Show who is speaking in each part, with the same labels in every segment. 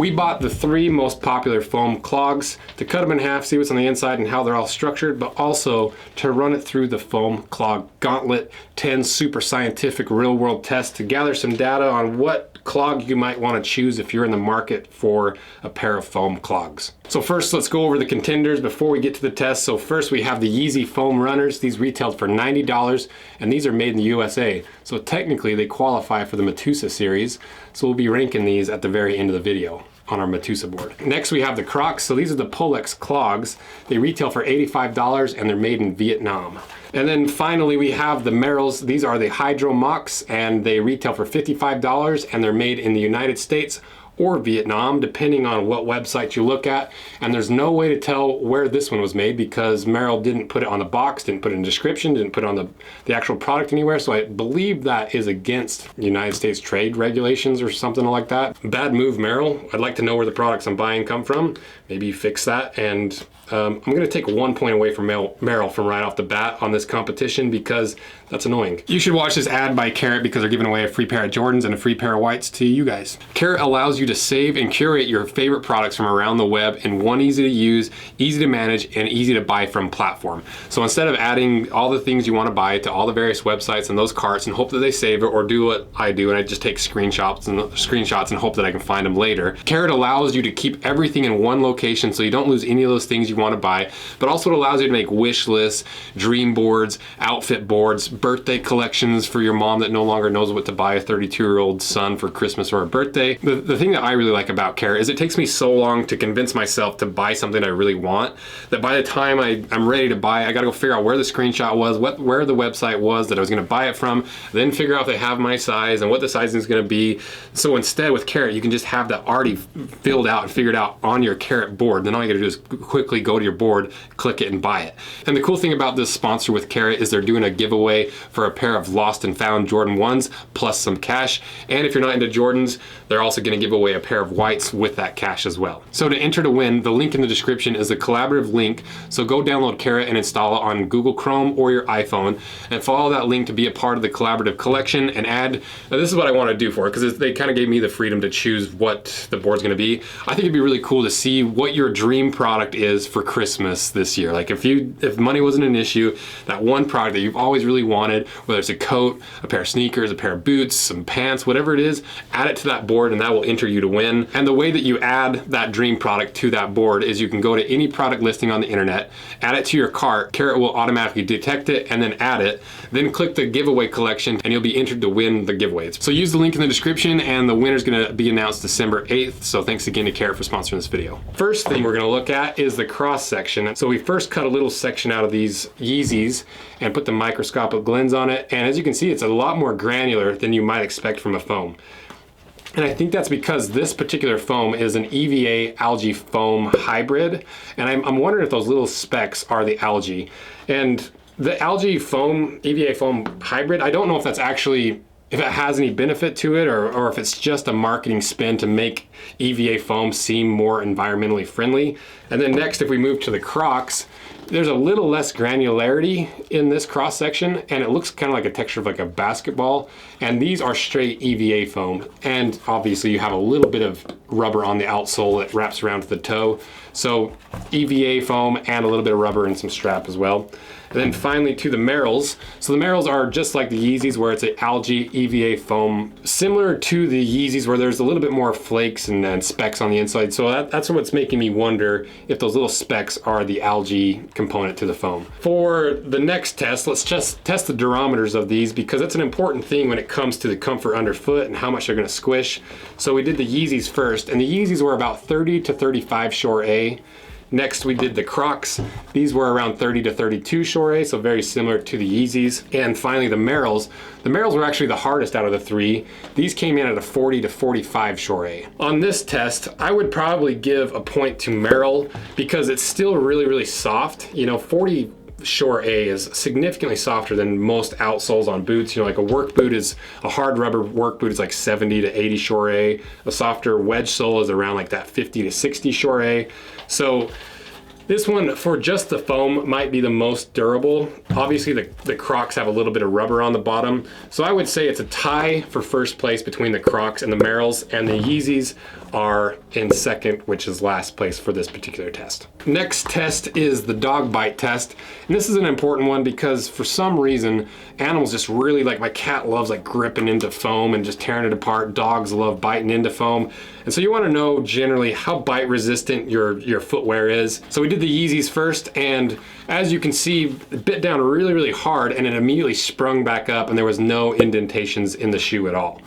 Speaker 1: We bought the 3 most popular foam clogs to cut them in half, see what's on the inside and how they're all structured, but also to run it through the foam clog gauntlet, 10 super scientific real world tests to gather some data on what clog you might want to choose if you're in the market for a pair of foam clogs. So first, let's go over the contenders before we get to the test. So first we have the Yeezy foam runners. These retailed for $90 and these are made in the USA. So technically they qualify for the Metusa series. So we'll be ranking these at the very end of the video on our Metusa board. Next we have the Crocs. So these are the Polex clogs. They retail for $85 and they're made in Vietnam. And then finally we have the Merrells. These are the Hydro Mocs and they retail for $55 and they're made in the United States or Vietnam, depending on what website you look at. And there's no way to tell where this one was made because Merrell didn't put it on the box, didn't put it in the description, didn't put it on the actual product anywhere. So I believe that is against United States trade regulations or something like that. Bad move, Merrell. I'd like to know where the products I'm buying come from. Maybe fix that. And I'm gonna take 1 point away from Merrell from right off the bat on this competition because that's annoying. You should watch this ad by Carrot because they're giving away a free pair of Jordans and a free pair of whites to you guys. Carrot allows you to save and curate your favorite products from around the web in one easy to use, easy to manage, and easy to buy from platform. So instead of adding all the things you want to buy to all the various websites and those carts and hope that they save it, or do what I do and I just take screenshots and hope that I can find them later, Carrot allows you to keep everything in one location so you don't lose any of those things you want to buy, but also it allows you to make wish lists, dream boards, outfit boards, birthday collections for your mom that no longer knows what to buy a 32-year-old son for Christmas or a birthday. The thing that I really like about Carrot is it takes me so long to convince myself to buy something I really want that by the time I'm ready to buy, I gotta go figure out where the screenshot was, where the website was that I was gonna buy it from, then figure out if they have my size and what the sizing is gonna be. So instead with Carrot, you can just have that already filled out and figured out on your Carrot board. Then all you gotta do is quickly go to your board, click it and buy it. And the cool thing about this sponsor with Carrot is they're doing a giveaway for a pair of lost and found Jordan 1s plus some cash. And if you're not into Jordans, they're also gonna give away a pair of whites with that cash as well. So to enter to win, the link in the description is a collaborative link. So go download Carrot and install it on Google Chrome or your iPhone and follow that link to be a part of the collaborative collection and add, now this is what I wanna do for it because they kind of gave me the freedom to choose what the board's gonna be. I think it'd be really cool to see what your dream product is for Christmas this year. Like if money wasn't an issue, that one product that you've always really wanted, whether it's a coat, a pair of sneakers, a pair of boots, some pants, whatever it is, add it to that board and that will enter you to win. And the way that you add that dream product to that board is you can go to any product listing on the internet, add it to your cart, Carrot will automatically detect it and then add it, then click the giveaway collection and you'll be entered to win the giveaways. So use the link in the description and the winner's gonna be announced December 8th. So thanks again to Carrot for sponsoring this video. First thing we're gonna look at is the cross section. So we first cut a little section out of these Yeezys and put the microscopic lens on it. And as you can see, it's a lot more granular than you might expect from a foam. And I think that's because this particular foam is an EVA algae foam hybrid. And I'm wondering if those little specks are the algae. And the algae foam, EVA foam hybrid, I don't know if that's actually, if it has any benefit to it or if it's just a marketing spin to make EVA foam seem more environmentally friendly. And then next, if we move to the Crocs, there's a little less granularity in this cross section and it looks kind of like a texture of like a basketball. And these are straight EVA foam. And obviously you have a little bit of rubber on the outsole that wraps around to the toe. So EVA foam and a little bit of rubber and some strap as well. And then finally to the Merrells. So the Merrells are just like the Yeezys where it's an algae EVA foam, similar to the Yeezys where there's a little bit more flakes and specks on the inside. So that's what's making me wonder if those little specks are the algae component to the foam. For the next test, let's just test the durometers of these because that's an important thing when it comes to the comfort underfoot and how much they're gonna squish. So we did the Yeezys first and the Yeezys were about 30 to 35 Shore A. Next, we did the Crocs. These were around 30 to 32 Shore A, so very similar to the Yeezys. And finally, the Merrells. The Merrells were actually the hardest out of the 3. These came in at a 40 to 45 Shore A. On this test, I would probably give a point to Merrell because it's still really, really soft. You know, 40 Shore A is significantly softer than most outsoles on boots. You know, like a work boot is, a hard rubber work boot is like 70 to 80 Shore A. A softer wedge sole is around like that 50 to 60 Shore A. So this one, for just the foam, might be the most durable. Obviously, the Crocs have a little bit of rubber on the bottom. So I would say it's a tie for first place between the Crocs and the Merrells, and the Yeezys are in second, which is last place for this particular test. Next test is the dog bite test. And this is an important one because for some reason, animals just really like, my cat loves like gripping into foam and just tearing it apart. Dogs love biting into foam. And so you want to know generally how bite resistant your footwear is. So we did the Yeezys first, and as you can see, it bit down really, really hard and it immediately sprung back up and there was no indentations in the shoe at all.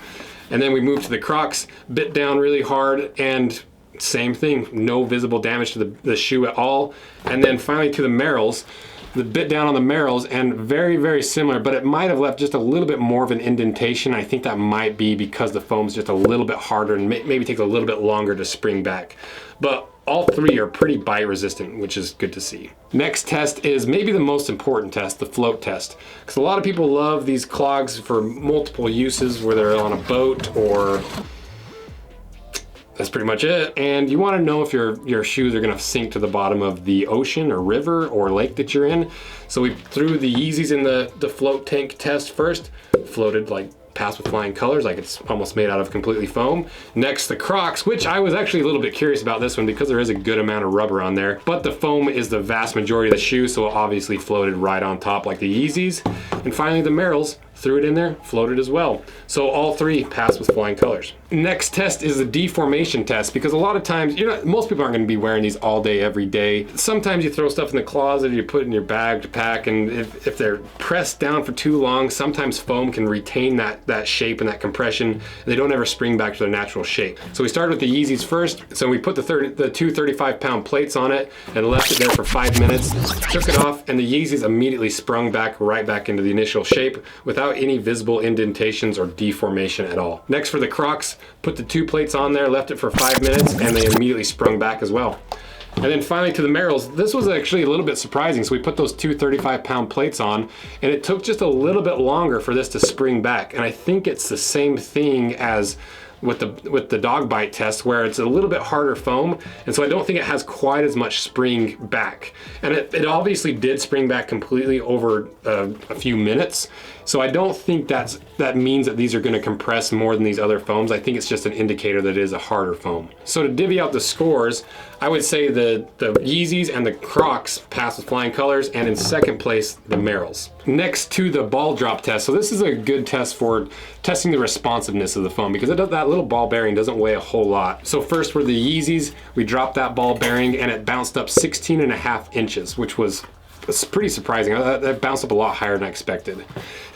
Speaker 1: And then we moved to the Crocs, bit down really hard, and same thing, no visible damage to the shoe at all. And then finally to the Merrells, the bit down on the Merrells, and very, very similar, but it might have left just a little bit more of an indentation. I think that might be because the foam's just a little bit harder and maybe takes a little bit longer to spring back. But all three are pretty bite resistant, which is good to see. Next test is maybe the most important test, the float test. Because a lot of people love these clogs for multiple uses, where they're on a boat or that's pretty much it. And you want to know if your shoes are going to sink to the bottom of the ocean or river or lake that you're in. So we threw the Yeezys in the float tank test first, floated like passed with flying colors, like it's almost made out of completely foam. Next, the Crocs, which I was actually a little bit curious about this one because there is a good amount of rubber on there, but the foam is the vast majority of the shoe, so it obviously floated right on top like the Yeezys. And finally, the Merrells, threw it in there, floated as well. So all three passed with flying colors. Next test is the deformation test, because a lot of times, most people aren't going to be wearing these all day, every day. Sometimes you throw stuff in the closet, or you put it in your bag to pack, and if they're pressed down for too long, sometimes foam can retain that shape and that compression, and they don't ever spring back to their natural shape. So we started with the Yeezys first. So we put the two 35-pound plates on it and left it there for 5 minutes, took it off, and the Yeezys immediately sprung back right back into the initial shape without any visible indentations or deformation at all. Next, for the Crocs, put the 2 plates on there, left it for 5 minutes, and they immediately sprung back as well. And then finally to the Merrells, this was actually a little bit surprising. So we put those 2 35-pound plates on, and it took just a little bit longer for this to spring back. And I think it's the same thing as with the dog bite test, where it's a little bit harder foam, and so I don't think it has quite as much spring back. And it obviously did spring back completely over a few minutes, so I don't think that means that these are going to compress more than these other foams. I think it's just an indicator that it is a harder foam. So to divvy out the scores, I would say the Yeezys and the Crocs passed with flying colors, and in second place, the Merrells. Next to the ball drop test. So this is a good test for testing the responsiveness of the foam, because that little ball bearing doesn't weigh a whole lot. So first were the Yeezys. We dropped that ball bearing and it bounced up 16.5 inches, which was pretty surprising. That bounced up a lot higher than I expected.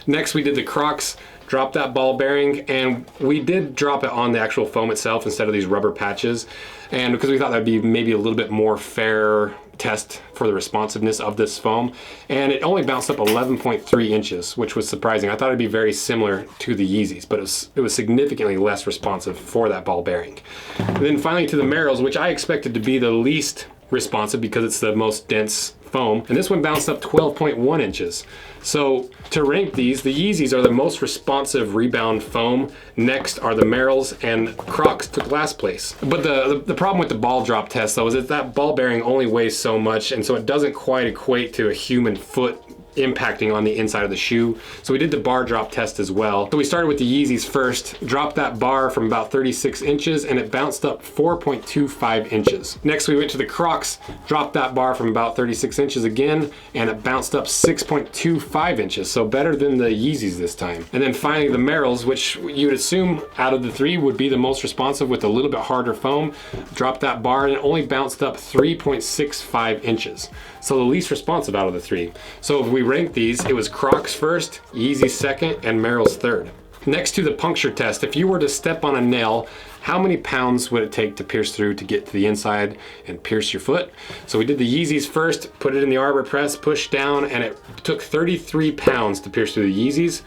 Speaker 1: Next, we did the Crocs, dropped that ball bearing, and we did drop it on the actual foam itself instead of these rubber patches. And because we thought that'd be maybe a little bit more fair test for the responsiveness of this foam, and it only bounced up 11.3 inches, which was surprising. I thought it'd be very similar to the Yeezys, but it was significantly less responsive for that ball bearing. And then finally to the Merrells, which I expected to be the least responsive because it's the most dense foam, and this one bounced up 12.1 inches. So to rank these, the Yeezys are the most responsive rebound foam. Next are the Merrells, and Crocs took last place. But the problem with the ball drop test, though, is that ball bearing only weighs so much, and so it doesn't quite equate to a human foot impacting on the inside of the shoe. So we did the bar drop test as well. So we started with the Yeezys first, dropped that bar from about 36 inches, and it bounced up 4.25 inches. Next, we went to the Crocs, dropped that bar from about 36 inches again, and it bounced up 6.25 inches, so better than the Yeezys this time. And then finally the Merrells, which you'd assume out of the three would be the most responsive with a little bit harder foam, dropped that bar and it only bounced up 3.65 inches. So the least responsive out of the three. So if we rank these, it was Crocs first, Yeezy second, and Merrell's third. Next to the puncture test, if you were to step on a nail, how many pounds would it take to pierce through to get to the inside and pierce your foot? So we did the Yeezys first, put it in the arbor press, pushed down, and it took 33 pounds to pierce through the Yeezys.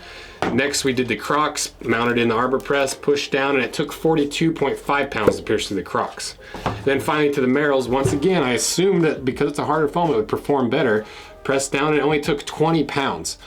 Speaker 1: Next, we did the Crocs, mounted in the arbor press, pushed down, and it took 42.5 pounds to pierce through the Crocs. Then finally to the Merrells, once again, I assumed that because it's a harder foam, it would perform better. Pressed down, and it only took 20 pounds.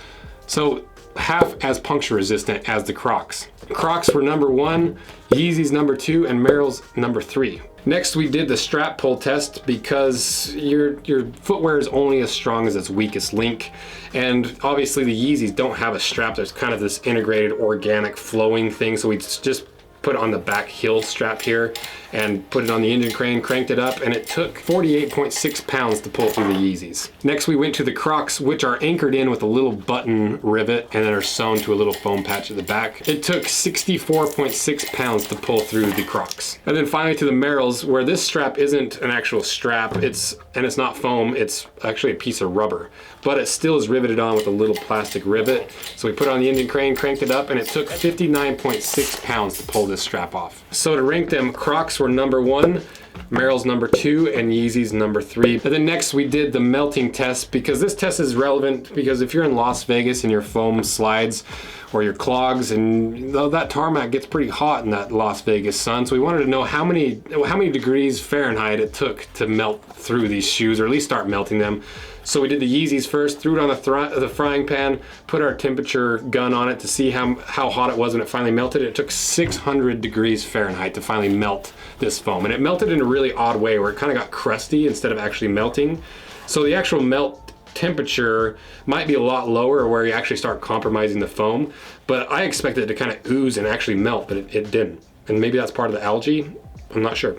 Speaker 1: So half as puncture resistant as the Crocs. Crocs were number 1, Yeezys number 2, and Merrell's number 3. Next, we did the strap pull test because your footwear is only as strong as its weakest link. And obviously the Yeezys don't have a strap. There's kind of this integrated organic flowing thing. So we just put on the back heel strap here. and put it on the engine crane, cranked it up, and it took 48.6 pounds to pull through the Yeezys. Next we went to the Crocs, which are anchored in with a little button rivet and then are sewn to a little foam patch at the back. It took 64.6 pounds to pull through the Crocs. And then finally to the Merrells, where this strap isn't an actual strap, it's not foam, it's actually a piece of rubber, but it still is riveted on with a little plastic rivet. So we put it on the engine crane, cranked it up, and it took 59.6 pounds to pull this strap off. So to rank them, Crocs were number 1, Merrell's number 2, and Yeezy's number 3. And then next we did the melting test, because this test is relevant because if you're in Las Vegas and your foam slides or your clogs, and that tarmac gets pretty hot in that Las Vegas sun, so we wanted to know how many degrees Fahrenheit it took to melt through these shoes, or at least start melting them. So we did the Yeezys first, threw it on the frying pan, put our temperature gun on it to see how hot it was when it finally melted. It took 600 degrees Fahrenheit to finally melt this foam. And it melted in a really odd way where it kind of got crusty instead of actually melting. So the actual melt temperature might be a lot lower where you actually start compromising the foam. But I expected it to kind of ooze and actually melt, but it didn't. And maybe that's part of the algae, I'm not sure.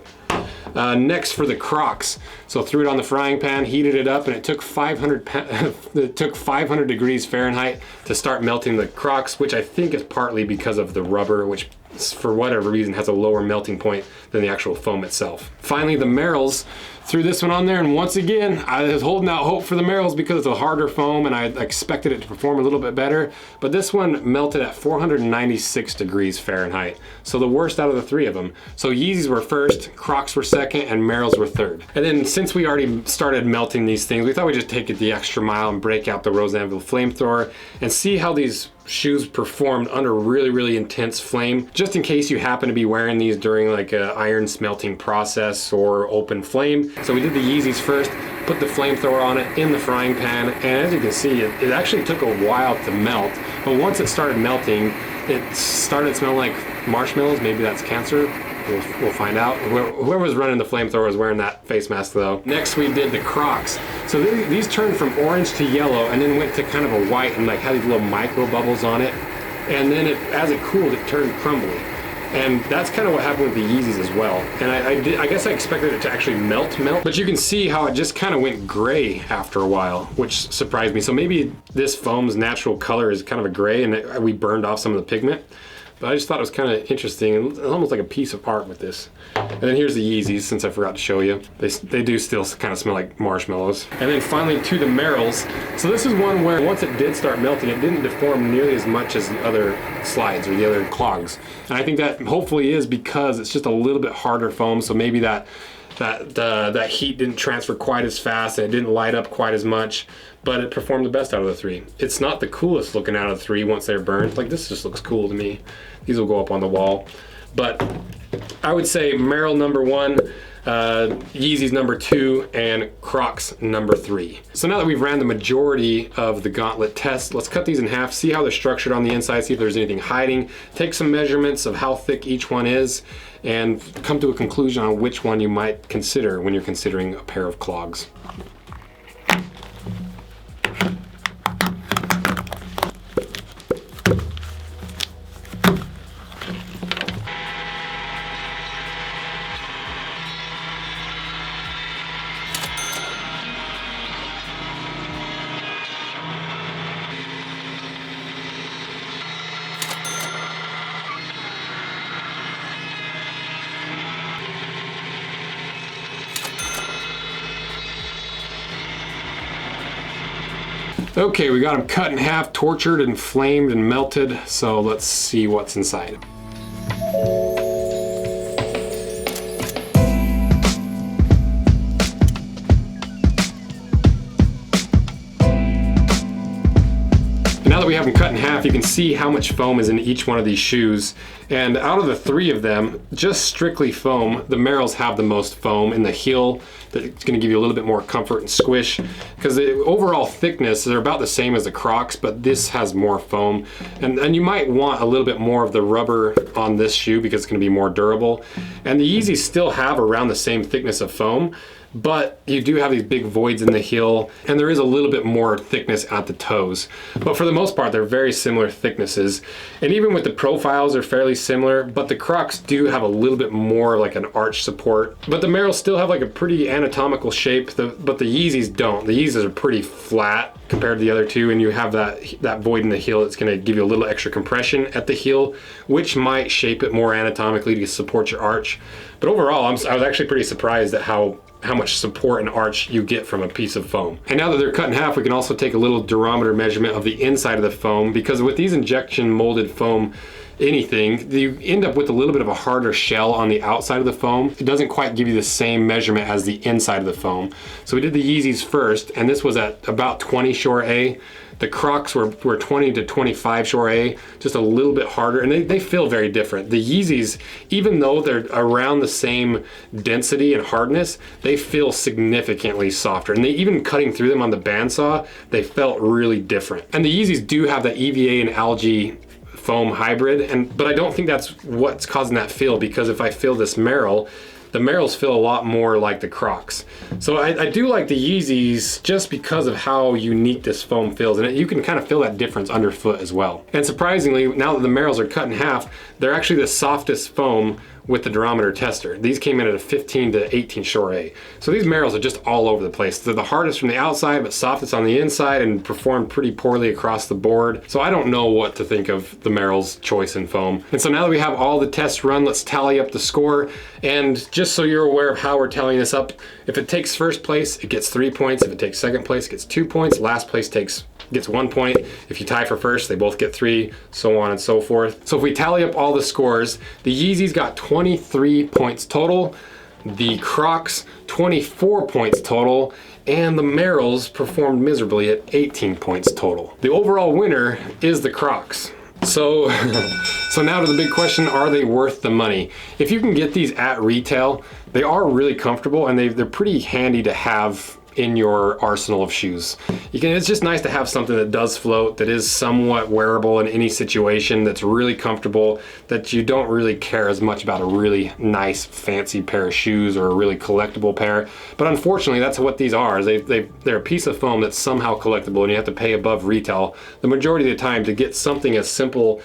Speaker 1: Next for the Crocs, so threw it on the frying pan, heated it up, and it took 500 degrees Fahrenheit to start melting the Crocs, which I think is partly because of the rubber, which for whatever reason has a lower melting point than the actual foam itself. Finally, the Merrells, threw this one on there, and once again I was holding out hope for the Merrells because it's a harder foam and I expected it to perform a little bit better, but this one melted at 496 degrees Fahrenheit, so the worst out of the 3 of them. So Yeezys were first, Crocs were second, and Merrells were third. And then since we already started melting these things, we thought we'd just take it the extra mile and break out the Anvil Flamethrower and see how these shoes performed under really intense flame, just in case you happen to be wearing these during like a iron smelting process or open flame. So we did the Yeezys first, put the Flamethrower on it in the frying pan, and as you can see, it actually took a while to melt, but once it started melting, it started smelling like marshmallows. Maybe that's cancer. We'll find out. Whoever was running the Flamethrower was wearing that face mask though. Next we did the Crocs. So these turned from orange to yellow and then went to kind of a white and like had these little micro bubbles on it. And then as it cooled, it turned crumbly. And that's kind of what happened with the Yeezys as well. And I guess I expected it to actually melt, but you can see how it just kind of went gray after a while, which surprised me. So maybe this foam's natural color is kind of a gray and we burned off some of the pigment. But I just thought it was kind of interesting. It's almost like a piece of art with this. And then here's the Yeezys, since I forgot to show you. They do still kind of smell like marshmallows. And then finally to the Merrells. So this is one where once it did start melting, it didn't deform nearly as much as the other slides or the other clogs. And I think that hopefully is because it's just a little bit harder foam, so maybe that heat didn't transfer quite as fast and it didn't light up quite as much, but it performed the best out of the 3. It's not the coolest looking out of the 3 once they're burned. Like this just looks cool to me. These will go up on the wall. But I would say Merrell number 1, Yeezy's number 2, and Crocs number 3. So now that we've ran the majority of the gauntlet test, let's cut these in half, see how they're structured on the inside, see if there's anything hiding, take some measurements of how thick each one is, and come to a conclusion on which one you might consider when you're considering a pair of clogs. Okay, we got them cut in half, tortured and flamed and melted, so let's see what's inside. Now that we have them cut in half, you can see how much foam is in each one of these shoes. And out of the 3 of them, just strictly foam, the Merrells have the most foam in the heel, that's going to give you a little bit more comfort and squish, because the overall thickness, they're about the same as the Crocs, but this has more foam. And you might want a little bit more of the rubber on this shoe because it's going to be more durable. And the Yeezys still have around the same thickness of foam, but you do have these big voids in the heel, and there is a little bit more thickness at the toes. But for the most part, they're very similar thicknesses. And even with the profiles, they're fairly similar, but the Crocs do have a little bit more like an arch support. But the Merrell still have like a pretty anatomical shape, but the Yeezys don't. The Yeezys are pretty flat compared to the other two, and you have that void in the heel that's going to give you a little extra compression at the heel, which might shape it more anatomically to support your arch. But overall, I was actually pretty surprised at how much support and arch you get from a piece of foam. And now that they're cut in half, we can also take a little durometer measurement of the inside of the foam, because with these injection molded foam anything, you end up with a little bit of a harder shell on the outside of the foam. It doesn't quite give you the same measurement as the inside of the foam. So we did the Yeezys first, and this was at about 20 Shore A. The Crocs were 20 to 25 Shore A, just a little bit harder, and they feel very different. The Yeezys, even though they're around the same density and hardness, they feel significantly softer. And even cutting through them on the bandsaw, they felt really different. And the Yeezys do have that EVA and algae foam hybrid, but I don't think that's what's causing that feel, because if I feel this Merrell, the Merrells feel a lot more like the Crocs. So I do like the Yeezys just because of how unique this foam feels, and you can kind of feel that difference underfoot as well. And surprisingly, now that the Merrells are cut in half, they're actually the softest foam with the durometer tester. These came in at a 15 to 18 Shore A. So these Merrells are just all over the place. They're the hardest from the outside, but softest on the inside, and perform pretty poorly across the board. So I don't know what to think of the Merrell's choice in foam. And so now that we have all the tests run, let's tally up the score. And just so you're aware of how we're tallying this up, if it takes first place, it gets 3 points. If it takes second place, it gets 2 points. Last place gets 1 point. If you tie for first, they both get 3, so on and so forth. So if we tally up all the scores, the Yeezys got 23 points total, the Crocs 24 points total, and the Merrells performed miserably at 18 points total. The overall winner is the Crocs. So now to the big question, are they worth the money? If you can get these at retail, they are really comfortable, and they're pretty handy to have in your arsenal of shoes. It's just nice to have something that does float, that is somewhat wearable in any situation, that's really comfortable, that you don't really care as much about a really nice fancy pair of shoes or a really collectible pair. But unfortunately, that's what these are. They're a piece of foam that's somehow collectible, and you have to pay above retail the majority of the time to get something as simple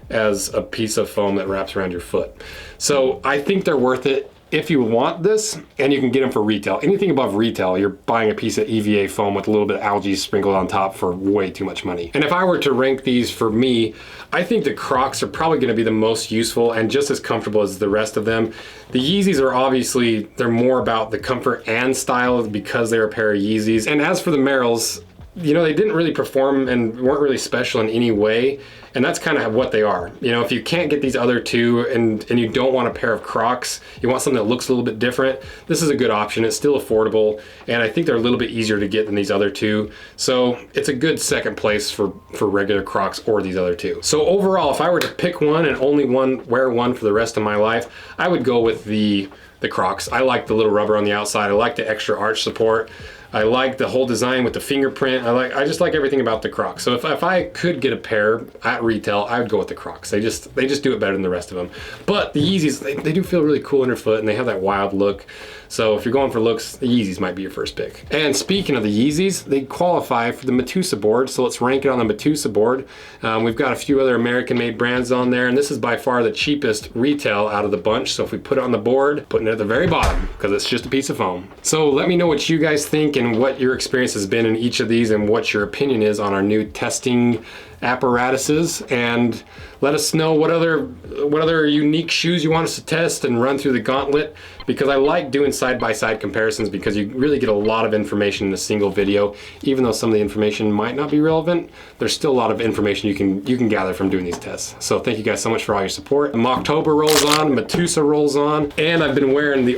Speaker 1: as a piece of foam that wraps around your foot. So I think they're worth it if you want this, and you can get them for retail. Anything above retail, you're buying a piece of EVA foam with a little bit of algae sprinkled on top for way too much money. And if I were to rank these for me, I think the Crocs are probably going to be the most useful and just as comfortable as the rest of them. The Yeezys are obviously, they're more about the comfort and style because they're a pair of Yeezys. And as for the Merrells, you know, they didn't really perform and weren't really special in any way. And that's kind of what they are. You know, if you can't get these other two and you don't want a pair of Crocs, you want something that looks a little bit different, this is a good option. It's still affordable, and I think they're a little bit easier to get than these other two. So it's a good second place for regular Crocs or these other two. So overall, if I were to pick one and only wear one for the rest of my life, I would go with the Crocs. I like the little rubber on the outside. I like the extra arch support. I like the whole design with the fingerprint. I just like everything about the Crocs. So if I could get a pair at retail, I would go with the Crocs. They just do it better than the rest of them. But the Yeezys, they do feel really cool underfoot, and they have that wild look. So if you're going for looks, the Yeezys might be your first pick. And speaking of the Yeezys, they qualify for the Medusa board. So let's rank it on the Medusa board. We've got a few other American-made brands on there, and this is by far the cheapest retail out of the bunch. So if we put it on the board, putting it at the very bottom, because it's just a piece of foam. So let me know what you guys think and what your experience has been in each of these, and what your opinion is on our new testing apparatuses, and let us know what other unique shoes you want us to test and run through the gauntlet, because I like doing side-by-side comparisons, because you really get a lot of information in a single video. Even though some of the information might not be relevant, there's still a lot of information you can gather from doing these tests. So thank you guys so much for all your support. Mocktober rolls on, Medusa rolls on, and I've been wearing the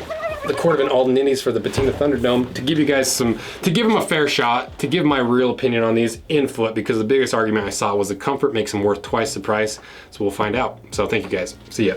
Speaker 1: Cordovan Alden Ninnies for the Patina Thunderdome to give you guys to give them a fair shot, to give my real opinion on these in foot, because the biggest argument I saw was the comfort makes them worth twice the price. So we'll find out. So thank you guys. See ya.